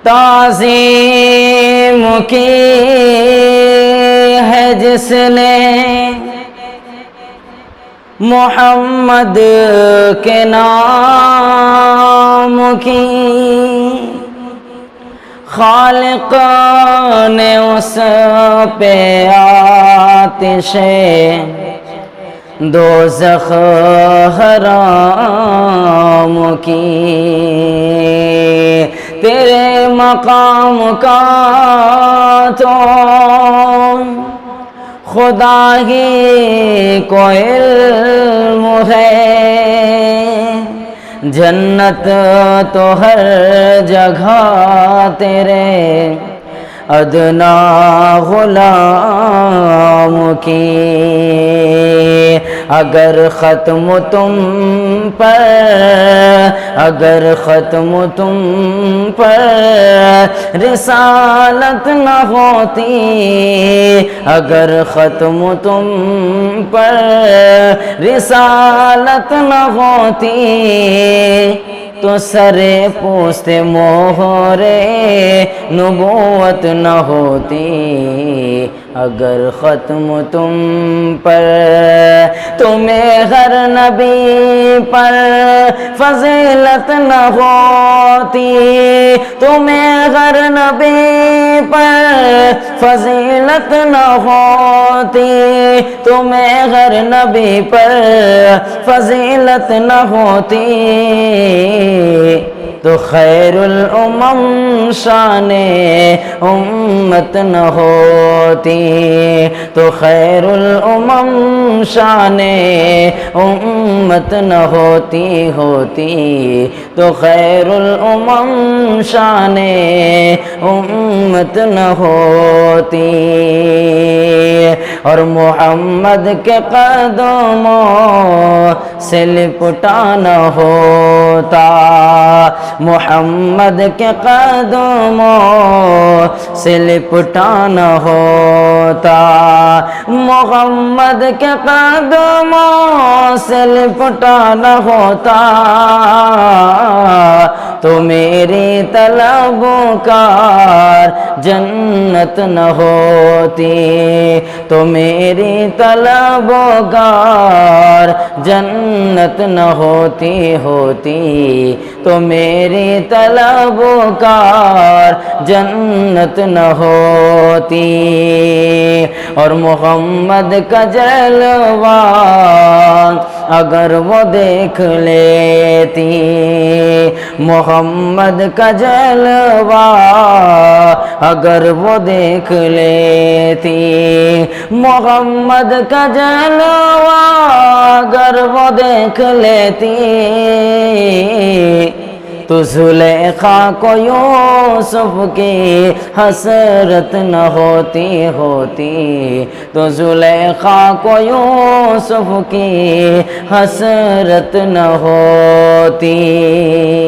تعظیم کی ہے جس نے محمد کے نام کی، خالق نے اس پہ آتش دوزخ حرام کی، تیرے مقام کا تو خدا ہی کو علم ہے، جنت تو ہر جگہ تیرے ادنا غلام کی، اگر ختم تم پر، اگر ختم تم پر رسالت نہ ہوتی، اگر ختم تم پر رسالت نہ ہوتی، تو سر پوست مہر نبوت نہ ہوتی، اگر ختم تم پر تمہیں ہر نبی پر فضیلت نہ ہوتی، تمہیں ہر نبی پر فضیلت نہ ہوتی، تمہیں ہر نبی پر فضیلت نہ ہوتی، تو خیر الامم شان امت نہ ہوتی، تو خیر الامم شان امت نہ ہوتی، تو خیر الامم شان امت نہ ہوتی، اور محمد کے قدموں سے لپٹا نہ ہوتا، محمد کے قدموں سے لپٹا نہ ہوتا، محمد کے قدموں سے لپٹا نہ ہوتا، تو میری طلبگار جنت نہ ہوتی، تو میری طلبگار جنت نہ ہوتی، تو میری طلبگار جنت نہ ہوتی، اور محمد کا جلوہ اگر وہ دیکھ لیتی، محمد کا جلوہ اگر وہ دیکھ لیتی، محمد کا جلوہ اگر وہ دیکھ لیتی، تو زلیخا کو یوسف کی حسرت نہ ہوتی، تو زلیخا کو یوسف کی حسرت نہ ہوتی۔